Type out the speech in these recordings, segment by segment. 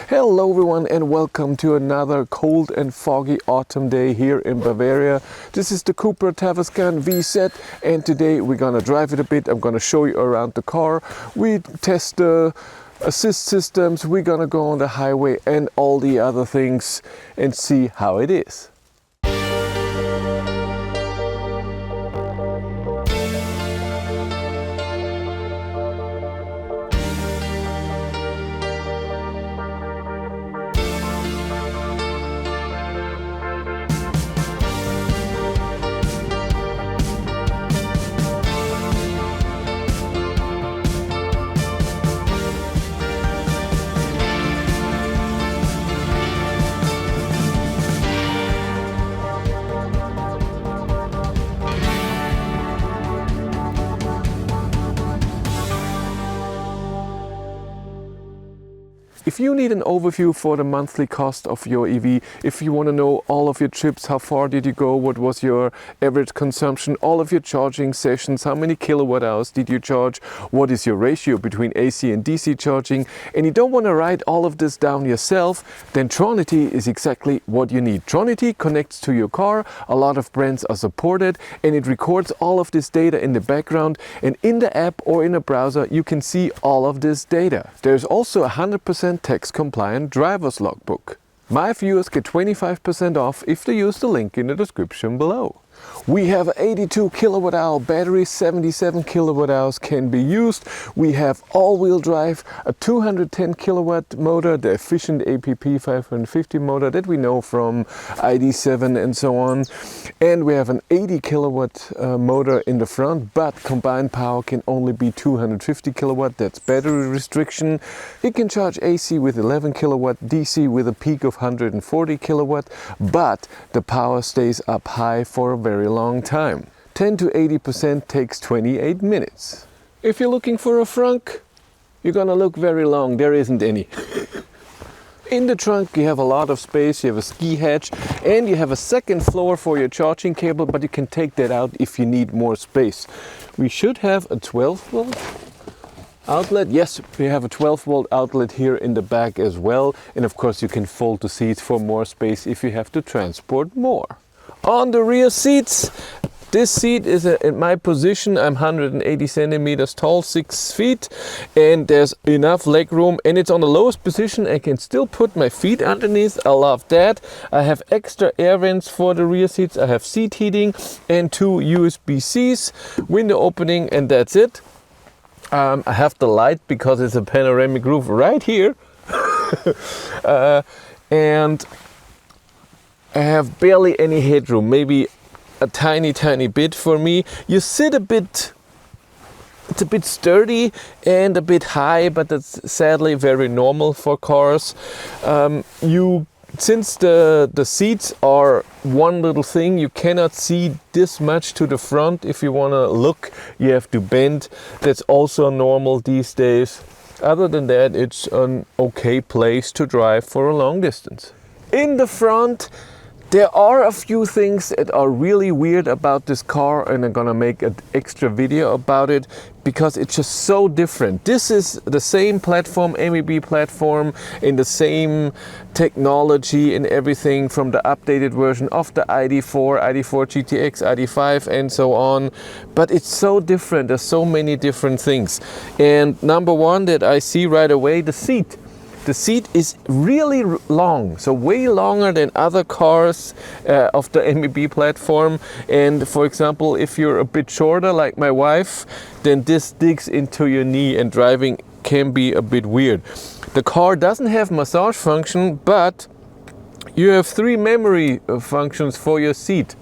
Hello everyone and welcome to another cold and foggy autumn day here in Bavaria. This is the Cupra Tavascan VZ and today we're gonna drive it a bit. I'm gonna show you around the car. We test the assist systems, we're gonna go on the highway and all the other things and see how it is. If you need an overview for the monthly cost of your EV, if you want to know all of your trips, how far did you go, what was your average consumption, all of your charging sessions, how many kilowatt hours did you charge, what is your ratio between AC and DC charging, and you don't want to write all of this down yourself, then Tronity is exactly what you need. Tronity connects to your car, a lot of brands are supported, and it records all of this data in the background, and in the app or in a browser you can see all of this data. There's also a 100% tax-compliant driver's logbook. My viewers get 25% off if they use the link in the description below. We have an 82 kilowatt hour battery, 77 kilowatt hours can be used. We have all-wheel drive, a 210 kilowatt motor, the efficient APP 550 motor that we know from ID7 and so on. And we have an 80 kilowatt motor in the front, but combined power can only be 250 kilowatt. That's battery restriction. It can charge AC with 11 kilowatt, DC with a peak of 140 kilowatt, but the power stays up high for a very long time. 10 to 80% takes 28 minutes. If you're looking for a frunk, you're gonna look very long. There isn't any. In the trunk you have a lot of space, you have a ski hatch and you have a second floor for your charging cable, but you can take that out if you need more space. We should have a 12 volt outlet. Yes, we have a 12 volt outlet here in the back as well, and of course you can fold the seats for more space if you have to transport more. On the rear seats, this seat is in my position. I'm 180 centimeters tall, 6 feet, and there's enough leg room, and it's on the lowest position. I can still put my feet underneath. I love that. I have extra air vents for the rear seats. I have seat heating and 2 USB-Cs, window opening, and that's it. I have the light because it's a panoramic roof right here. And I have barely any headroom, maybe a tiny bit for me. You sit a bit, it's a bit sturdy and a bit high, but that's sadly very normal for cars. Since the seats are one little thing, you cannot see this much to the front. If you want to look, you have to bend. That's also normal these days. Other than that, it's an okay place to drive for a long distance. In the front, there are a few things that are really weird about this car, and I'm gonna make an extra video about it because it's just so different. This is the same platform, MEB platform, in the same technology and everything from the updated version of the ID4, ID4 GTX, ID5 and so on. But it's so different, there's so many different things. And number one that I see right away, the seat. The seat is really long, so way longer than other cars of the MEB platform. And for example, if you're a bit shorter like my wife, then this digs into your knee and driving can be a bit weird. The car doesn't have massage function, but you have 3 memory functions for your seat.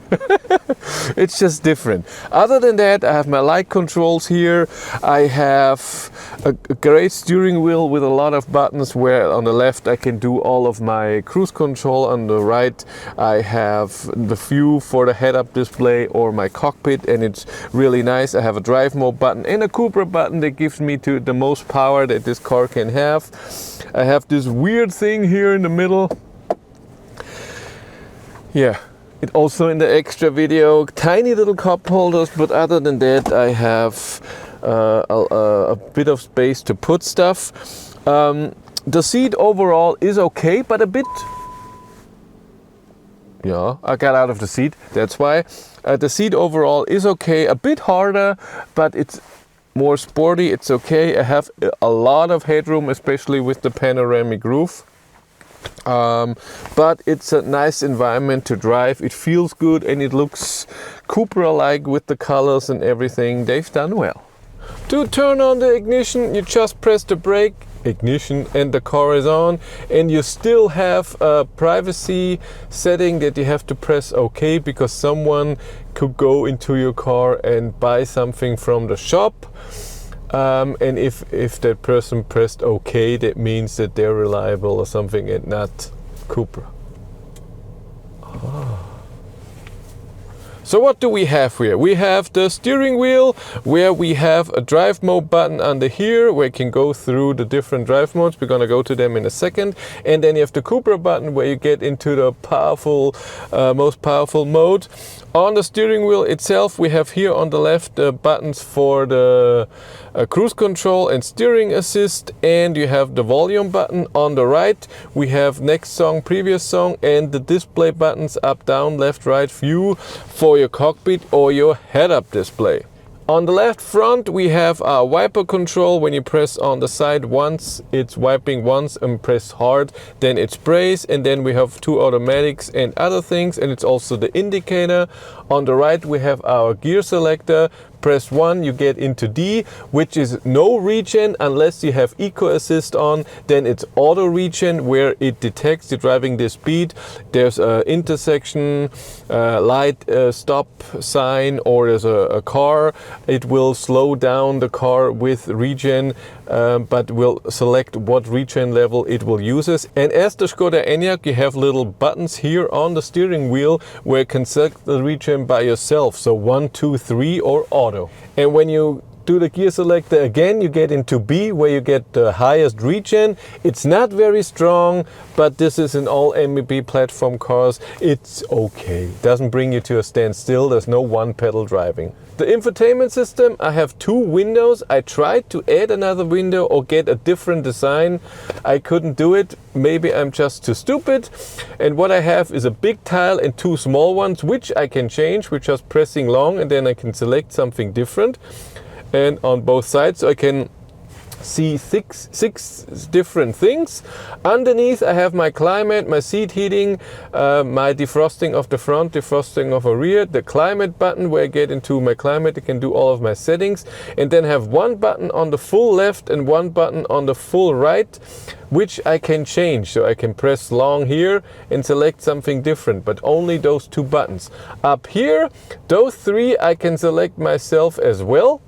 It's just different. Other than that, I have my light controls here. I have a great steering wheel with a lot of buttons, where on the left I can do all of my cruise control. On the right I have the view for the head-up display or my cockpit, and it's really nice. I have a drive mode button and a Cupra button that gives me the most power that this car can have. I have this weird thing here in the middle. Yeah, it also in the extra video, tiny little cup holders, but other than that I have a bit of space to put stuff. The seat overall is okay, but a bit... Yeah, I got out of the seat, that's why. The seat overall is okay, a bit harder, but it's more sporty, it's okay. I have a lot of headroom, especially with the panoramic roof. But it's a nice environment to drive. It feels good and it looks Cupra-like with the colors and everything. They've done well. To turn on the ignition, you just press the brake, ignition, and the car is on. And you still have a privacy setting that you have to press OK, because someone could go into your car and buy something from the shop. And if that person pressed OK, that means that they're reliable or something and not Cupra. So what do we have here? We have the steering wheel, where we have a drive mode button under here where you can go through the different drive modes. We're gonna go to them in a second. And then you have the Cupra button where you get into the powerful, most powerful mode. On the steering wheel itself, we have here on the left the buttons for the cruise control and steering assist, and you have the volume button. On the right, we have next song, previous song, and the display buttons up, down, left, right, view for your cockpit or your head-up display. On the left front, we have our wiper control. When you press on the side once, it's wiping once, and press hard, then it sprays. And then we have two automatics and other things, and it's also the indicator. On the right, we have our gear selector. Press 1, you get into D, which is no regen unless you have Eco Assist on. Then it's auto regen, where it detects you're driving this speed. There's an intersection, light stop sign, or there's a car. It will slow down the car with regen, but will select what regen level it will use. And as the Skoda Enyaq, you have little buttons here on the steering wheel where you can select the regen by yourself. So 1, 2, 3 or auto. And when you do the gear selector again, you get into B, where you get the highest regen. It's not very strong, but this is in all MEB platform cars. It's okay. Doesn't bring you to a standstill. There's no one pedal driving. The infotainment system, I have two windows. I tried to add another window or get a different design. I couldn't do it. Maybe I'm just too stupid. And what I have is a big tile and two small ones, which I can change with just pressing long, and then I can select something different. And on both sides, so I can see six different things. Underneath, I have my climate, my seat heating, my defrosting of the front, defrosting of the rear, the climate button where I get into my climate. I can do all of my settings, and then have one button on the full left and one button on the full right, which I can change. So I can press long here and select something different, but only those two buttons. Up here, those three I can select myself as well.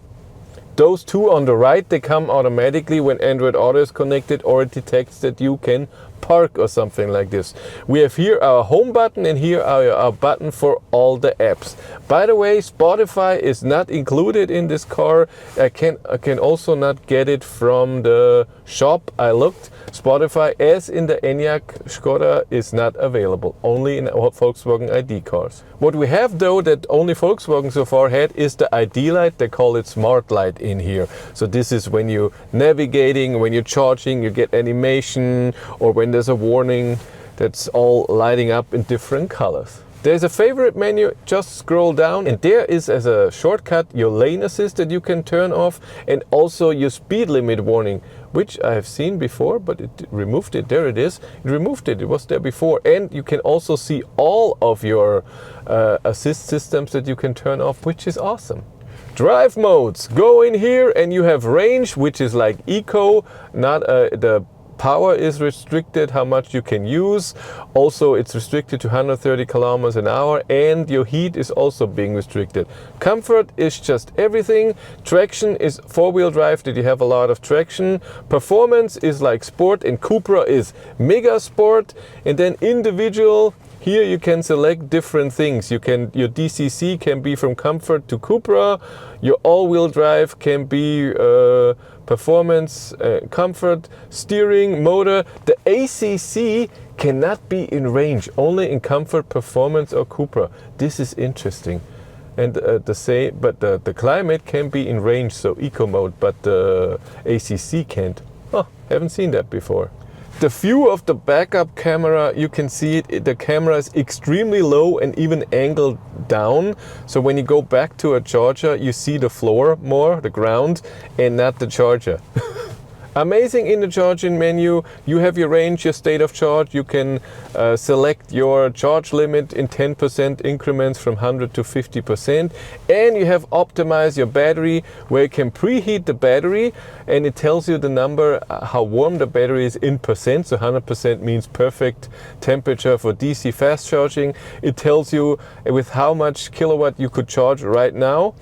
Those two on the right, they come automatically when Android Auto is connected, or it detects that you can park or something like this. We have here our home button, and here our button for all the apps. By the way, Spotify is not included in this car. I can also not get it from the shop. I looked. Spotify, as in the Enyaq Skoda, is not available, only in Volkswagen ID cars. What we have though that only Volkswagen so far had is the ID light. They call it Smart Light in here. So this is when you're navigating, when you're charging, you get animation, or when there's a warning, that's all lighting up in different colors. There's a favorite menu, just scroll down, and there is, as a shortcut, your lane assist that you can turn off, and also your speed limit warning, which I have seen before, but it removed it. There it is. It removed it. It was there before. And you can also see all of your assist systems that you can turn off, which is awesome. Drive modes. Go in here and you have range, which is like eco, not the power is restricted, how much you can use. Also, it's restricted to 130 kilometers an hour, and your heat is also being restricted. Comfort is just everything. Traction is four-wheel drive, that you have a lot of traction. Performance is like sport, and Cupra is mega sport. And then individual, here you can select different things. Your DCC can be from comfort to Cupra. Your all-wheel drive can be performance, comfort, steering, motor. The ACC cannot be in range, only in comfort, performance or Cupra. This is interesting. And the climate can be in range, so eco mode, but the ACC can't. Oh, haven't seen that before. The view of the backup camera, you can see the camera is extremely low and even angled down. So when you go back to a charger, you see the floor more, the ground, and not the charger. Amazing in the charging menu, you have your range, your state of charge. You can select your charge limit in 10% increments from 100 to 50%. And you have optimized your battery, where you can preheat the battery, and it tells you the number, how warm the battery is in percent. So 100% means perfect temperature for DC fast charging. It tells you with how much kilowatt you could charge right now.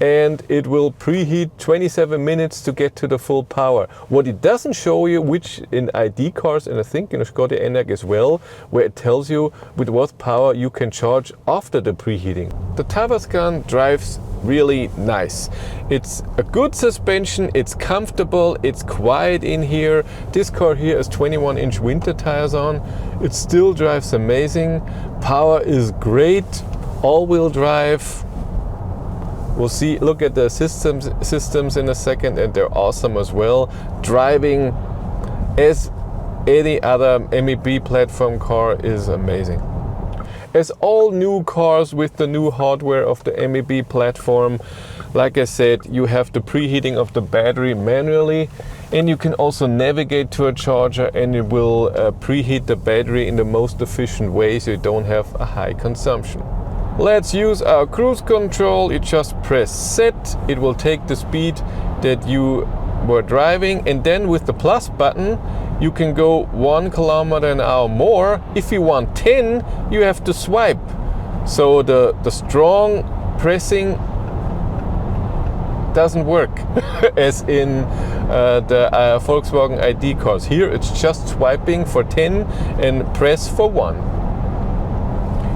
And it will preheat 27 minutes to get to the full power. What it doesn't show you, which in ID cars, and I think in a Skoda Enyaq as well, where it tells you with what power you can charge after the preheating. The Tavascan drives really nice. It's a good suspension, it's comfortable, it's quiet in here. This car here has 21-inch winter tires on. It still drives amazing. Power is great, all-wheel drive. We'll see, look at the systems in a second, and they're awesome as well. Driving as any other MEB platform car is amazing. As all new cars with the new hardware of the MEB platform, like I said, you have the preheating of the battery manually, and you can also navigate to a charger, and it will preheat the battery in the most efficient way, so you don't have a high consumption. Let's use our cruise control. You just press set. It will take the speed that you were driving, and then with the plus button you can go 1 kilometer an hour more. If you want 10, you have to swipe. So the strong pressing doesn't work as in the Volkswagen ID cars. Here it's just swiping for 10 and press for 1.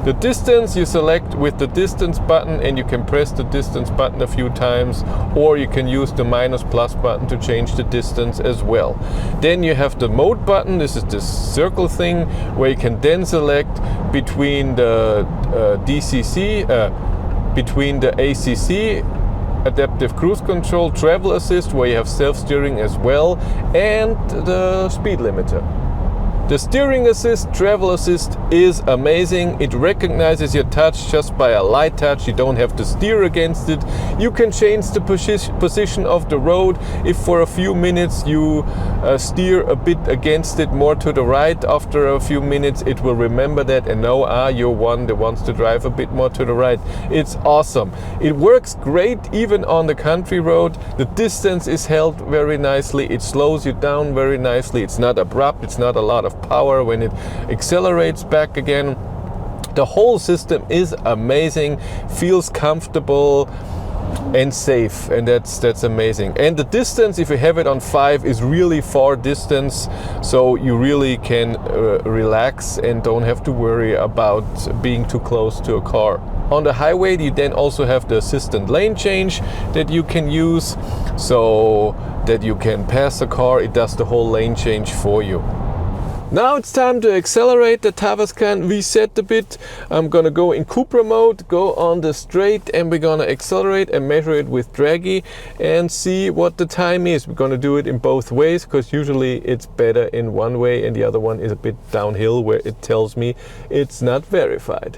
The distance you select with the distance button, and you can press the distance button a few times, or you can use the minus plus button to change the distance as well. Then you have the mode button. This is this circle thing where you can then select between the between the ACC, adaptive cruise control, travel assist, where you have self-steering as well, and the speed limiter. The steering assist, travel assist is amazing. It recognizes your touch just by a light touch. You don't have to steer against it. You can change the position of the road. If for a few minutes you steer a bit against it, more to the right, after a few minutes it will remember that and know, you're one that wants to drive a bit more to the right. It's awesome. It works great even on the country road. The distance is held very nicely. It slows you down very nicely. It's not abrupt. It's not a lot of power when it accelerates back again. The whole system is amazing, feels comfortable and safe, and that's amazing. And the distance, if you have it on 5, is really far distance, so you really can relax and don't have to worry about being too close to a car. On the highway you then also have the assistant lane change that you can use, so that you can pass a car. It does the whole lane change for you. Now it's time to accelerate the Tavascan, reset a bit. I'm gonna go in Cupra mode, go on the straight, and we're gonna accelerate and measure it with Draggy and see what the time is. We're gonna do it in both ways, because usually it's better in one way and the other one is a bit downhill, where it tells me it's not verified.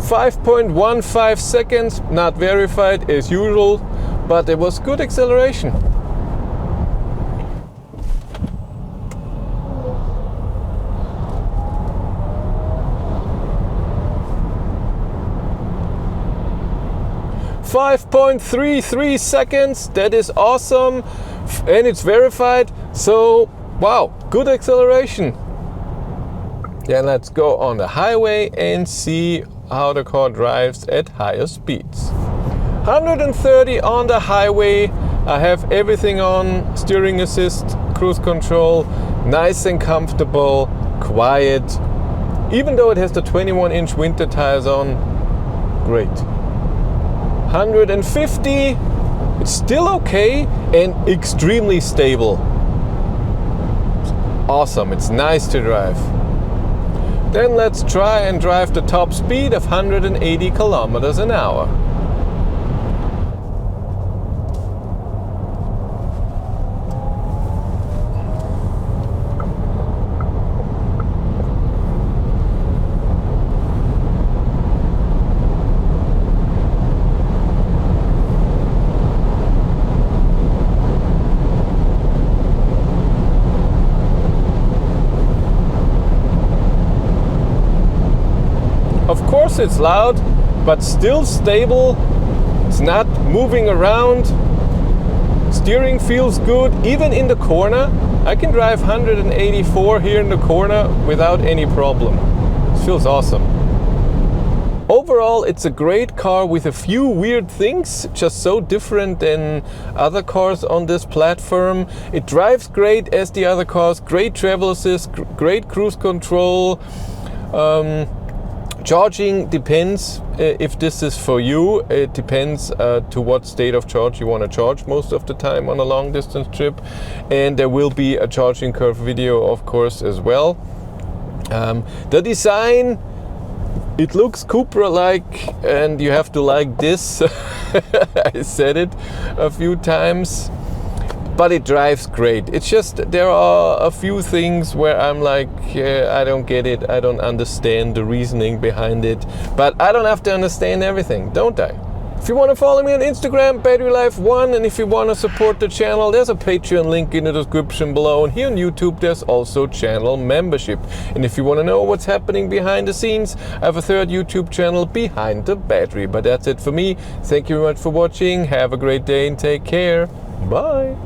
5.15 seconds, not verified as usual, but it was good acceleration. .33 seconds, that is awesome, and it's verified, so wow, good acceleration. Then let's go on the highway and see how the car drives at higher speeds. 130 on the highway. I have everything on, steering assist, cruise control, nice and comfortable, quiet. Even though it has the 21-inch winter tires on, great. 150, it's still okay and extremely stable. Awesome, it's nice to drive. Then let's try and drive the top speed of 180 kilometers an hour. close, it's loud, but still stable. It's not moving around. Steering feels good, even in the corner. I can drive 184 here in the corner without any problem. It feels awesome. Overall, it's a great car with a few weird things, just so different than other cars on this platform. It drives great as the other cars, great travel assist, great cruise control. Charging depends if this is for you. It depends to what state of charge you want to charge most of the time on a long distance trip. And there will be a charging curve video, of course, as well. The design, it looks Cupra-like, and you have to like this. I said it a few times, but it drives great. It's just there are a few things where I'm like, I don't get it. I don't understand the reasoning behind it, but I don't have to understand everything, don't I? If you want to follow me on Instagram, BatteryLife1, and if you want to support the channel, there's a Patreon link in the description below, and here on YouTube there's also channel membership. And if you want to know what's happening behind the scenes, I have a third YouTube channel, Behind the Battery. But that's it for me. Thank you very much for watching. Have a great day and take care. Bye.